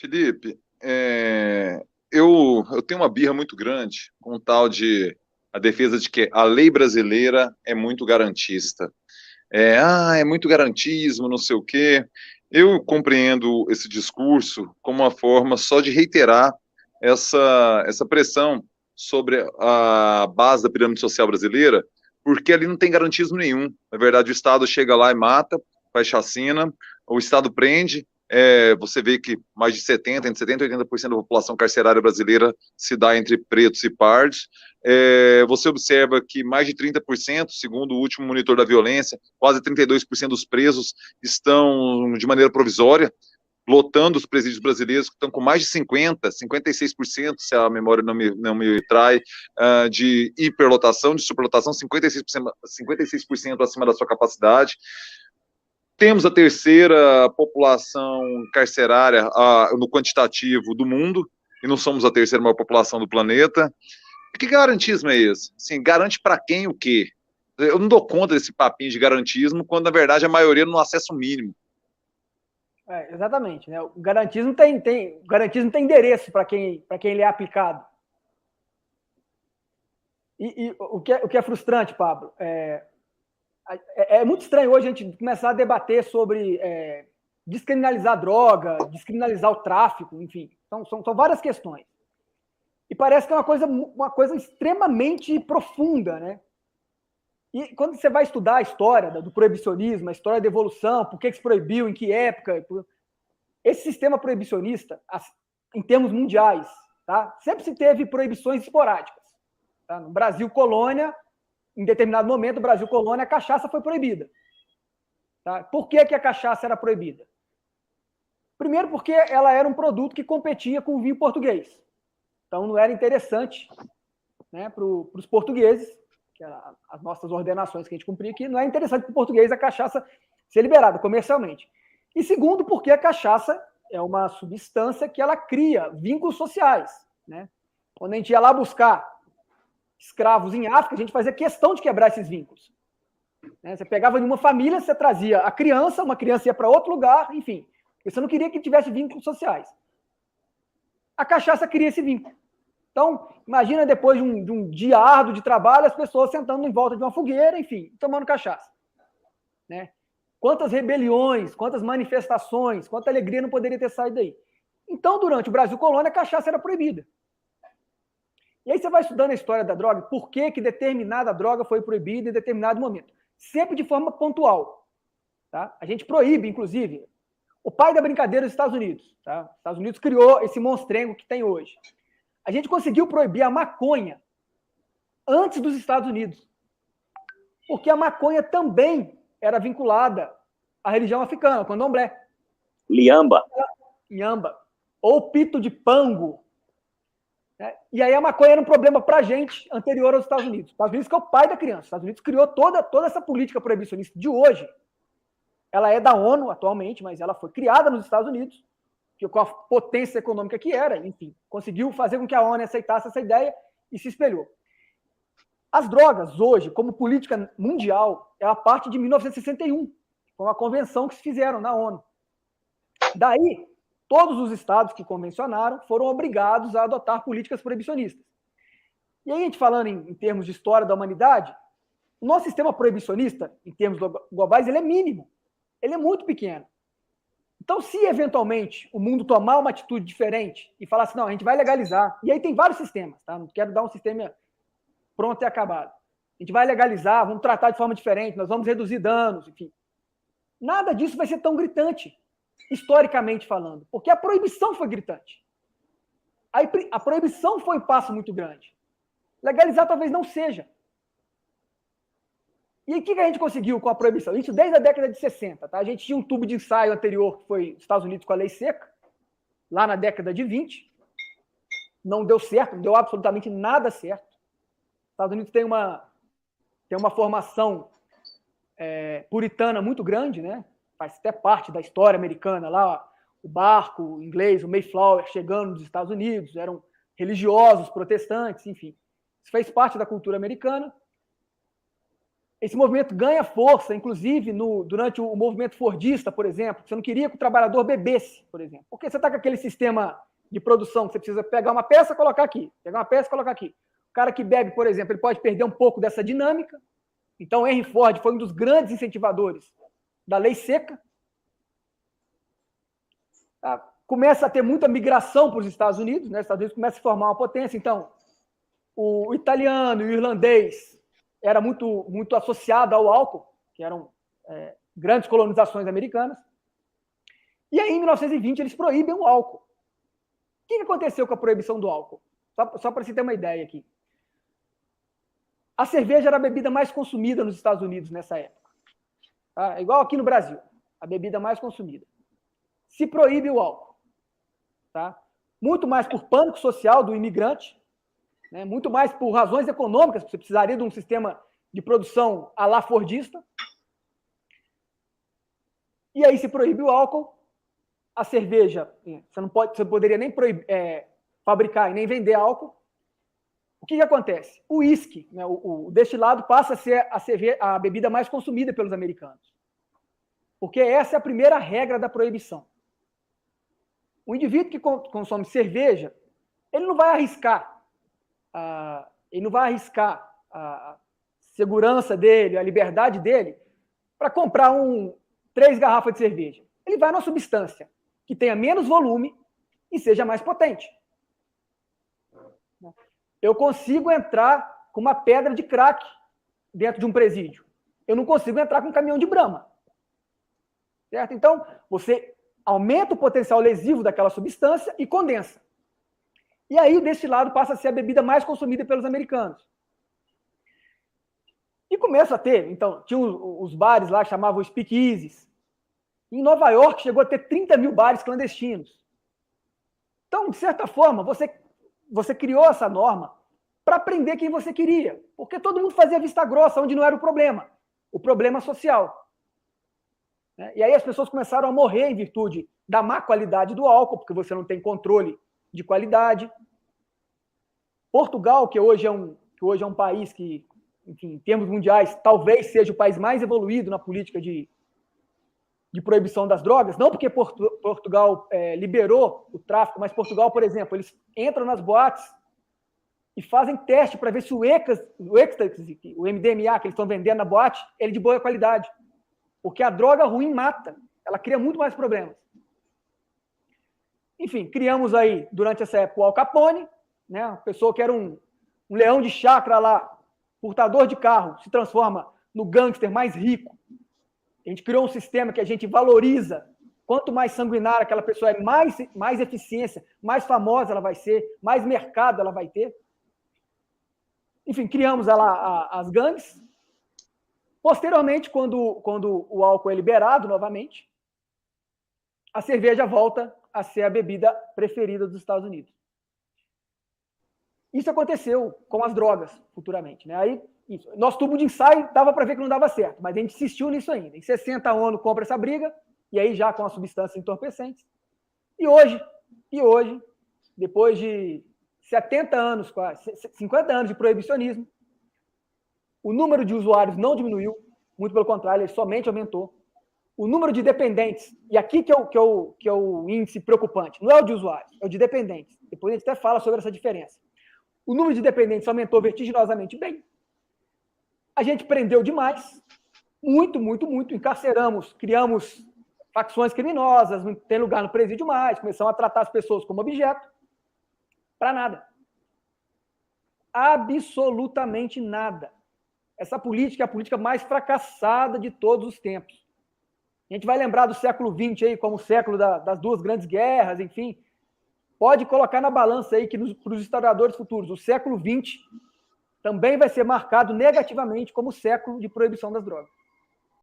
Felipe, eu tenho uma birra muito grande com o tal de a defesa de que a lei brasileira é muito garantista. É muito garantismo, não sei o quê. Eu compreendo esse discurso como uma forma só de reiterar essa pressão sobre a base da pirâmide social brasileira, porque ali não tem garantismo nenhum. Na verdade, o Estado chega lá e mata, faz chacina, o Estado prende. Você vê que mais de 70, entre 70 e 80% da população carcerária brasileira se dá entre pretos e pardos. Você observa que mais de 30%, segundo o último monitor da violência, quase 32% dos presos estão de maneira provisória, lotando os presídios brasileiros, que estão com mais de 50%, 56%, se a memória não me trai, de hiperlotação, de superlotação, 56% acima da sua capacidade. Temos a terceira população carcerária no quantitativo do mundo, e não somos a terceira maior população do planeta. Que garantismo é esse? Assim, garante para quem o quê? Eu não dou conta desse papinho de garantismo, quando na verdade a maioria não acessa o mínimo. Exatamente, né? O garantismo tem endereço para quem ele é aplicado. E o que é frustrante, Pablo, é muito estranho hoje a gente começar a debater sobre descriminalizar a droga, descriminalizar o tráfico, enfim. Então, são várias questões. E parece que é uma coisa extremamente profunda, né? E quando você vai estudar a história do proibicionismo, a história da evolução, por que se proibiu, em que época, esse sistema proibicionista, em termos mundiais, tá? Sempre se teve proibições esporádicas. Tá? No Brasil colônia, em determinado momento, no Brasil colônia, a cachaça foi proibida. Tá? Por que a cachaça era proibida? Primeiro, porque ela era um produto que competia com o vinho português. Então, não era interessante, né, para os portugueses, que as nossas ordenações que a gente cumpria aqui, não é interessante para o português a cachaça ser liberada comercialmente. E segundo, porque a cachaça é uma substância que ela cria vínculos sociais. Né? Quando a gente ia lá buscar escravos em África, a gente fazia questão de quebrar esses vínculos. Né? Você pegava de uma família, você trazia a criança, uma criança ia para outro lugar, enfim. Você não queria que tivesse vínculos sociais. A cachaça cria esse vínculo. Então, imagina depois de um dia árduo de trabalho, as pessoas sentando em volta de uma fogueira, enfim, tomando cachaça. Né? Quantas rebeliões, quantas manifestações, quanta alegria não poderia ter saído daí. Então, durante o Brasil Colônia, a cachaça era proibida. E aí você vai estudando a história da droga, por que determinada droga foi proibida em determinado momento. Sempre de forma pontual. Tá? A gente proíbe, inclusive, o pai da brincadeira dos Estados Unidos. Tá? Os Estados Unidos criou esse monstrengo que tem hoje. A gente conseguiu proibir a maconha antes dos Estados Unidos. Porque a maconha também era vinculada à religião africana, ao candomblé. Liamba. Inhamba. Ou pito de pango. Né? E aí a maconha era um problema para a gente anterior aos Estados Unidos. Os Estados Unidos que é o pai da criança. Os Estados Unidos criou toda essa política proibicionista de hoje. Ela é da ONU atualmente, mas ela foi criada nos Estados Unidos, com a potência econômica que era, enfim, conseguiu fazer com que a ONU aceitasse essa ideia e se espelhou. As drogas, hoje, como política mundial, ela parte de 1961, com uma convenção que se fizeram na ONU. Daí, todos os estados que convencionaram foram obrigados a adotar políticas proibicionistas. E aí, a gente falando em termos de história da humanidade, o nosso sistema proibicionista, em termos globais, ele é mínimo. Ele é muito pequeno. Então, se eventualmente o mundo tomar uma atitude diferente e falar assim, não, a gente vai legalizar, e aí tem vários sistemas, tá? Não quero dar um sistema pronto e acabado. A gente vai legalizar, vamos tratar de forma diferente, nós vamos reduzir danos, enfim. Nada disso vai ser tão gritante, historicamente falando, porque a proibição foi gritante. A proibição foi um passo muito grande. Legalizar talvez não seja. E o que a gente conseguiu com a proibição? Isso desde a década de 60. Tá? A gente tinha um tubo de ensaio anterior, que foi os Estados Unidos com a lei seca, lá na década de 20. Não deu certo, não deu absolutamente nada certo. Os Estados Unidos tem uma formação puritana muito grande, né? Faz até parte da história americana lá, o barco inglês, o Mayflower, chegando nos Estados Unidos, eram religiosos, protestantes, enfim. Isso fez parte da cultura americana. esse movimento ganha força, inclusive durante o movimento fordista, por exemplo. Você não queria que o trabalhador bebesse, por exemplo. Porque você está com aquele sistema de produção que você precisa pegar uma peça e colocar aqui, pegar uma peça e colocar aqui. O cara que bebe, por exemplo, ele pode perder um pouco dessa dinâmica. Então, Henry Ford foi um dos grandes incentivadores da lei seca. Começa a ter muita migração para os Estados Unidos, né? Os Estados Unidos começa a formar uma potência. Então, o italiano e o irlandês era muito, muito associado ao álcool, que eram grandes colonizações americanas. E aí, em 1920, eles proíbem o álcool. O que aconteceu com a proibição do álcool? Só para você ter uma ideia aqui. A cerveja era a bebida mais consumida nos Estados Unidos nessa época. Tá? Igual aqui no Brasil, a bebida mais consumida. Se proíbe o álcool. Tá? Muito mais por pânico social do imigrante, né? Muito mais por razões econômicas, você precisaria de um sistema de produção à la fordista. E aí se proíbe o álcool, a cerveja, você poderia nem fabricar e nem vender álcool. O que acontece? O uísque, né, o destilado, passa a ser a bebida mais consumida pelos americanos. Porque essa é a primeira regra da proibição. O indivíduo que consome cerveja, ele não vai arriscar a segurança dele, a liberdade dele, para comprar 3 garrafas de cerveja. Ele vai numa substância que tenha menos volume e seja mais potente. Eu consigo entrar com uma pedra de crack dentro de um presídio. Eu não consigo entrar com um caminhão de Brahma. Certo? Então, você aumenta o potencial lesivo daquela substância e condensa. E aí o destilado passa a ser a bebida mais consumida pelos americanos. E começa a ter, então, tinha os bares lá que chamavam speakeasies. Em Nova York chegou a ter 30 mil bares clandestinos. Então, de certa forma, você criou essa norma para prender quem você queria. Porque todo mundo fazia vista grossa, onde não era o problema social. E aí as pessoas começaram a morrer em virtude da má qualidade do álcool, porque você não tem controle de qualidade. Portugal, que hoje é um país que, enfim, em termos mundiais, talvez seja o país mais evoluído na política de proibição das drogas, não porque Portugal liberou o tráfico, mas Portugal, por exemplo, eles entram nas boates e fazem teste para ver se o êxtase, o MDMA que eles estão vendendo na boate, ele é de boa qualidade. Porque a droga ruim mata, ela cria muito mais problemas. Enfim, criamos aí, durante essa época, o Al Capone, né? Uma pessoa que era um leão de chácara lá, furtador de carro, se transforma no gangster mais rico. A gente criou um sistema que a gente valoriza. Quanto mais sanguinária aquela pessoa é, mais eficiência, mais famosa ela vai ser, mais mercado ela vai ter. Enfim, criamos lá as gangues. Posteriormente, quando o álcool é liberado novamente, a cerveja volta a ser a bebida preferida dos Estados Unidos. Isso aconteceu com as drogas, futuramente. Né? Aí, nosso tubo de ensaio dava para ver que não dava certo, mas a gente insistiu nisso ainda. Em 60, a ONU compra essa briga, e aí já com as substâncias entorpecentes. E hoje, depois de 70 anos, quase 50 anos de proibicionismo, o número de usuários não diminuiu, muito pelo contrário, ele somente aumentou. O número de dependentes, e aqui que é o índice preocupante, não é o de usuários, é o de dependentes. Depois a gente até fala sobre essa diferença. O número de dependentes aumentou vertiginosamente bem. A gente prendeu demais, muito, encarceramos, criamos facções criminosas, não tem lugar no presídio mais, começamos a tratar as pessoas como objeto, para nada. Absolutamente nada. Essa política é a política mais fracassada de todos os tempos. A gente vai lembrar do século XX aí como o século das 2 grandes guerras, enfim. Pode colocar na balança aí que para os historiadores futuros, o século XX também vai ser marcado negativamente como o século de proibição das drogas.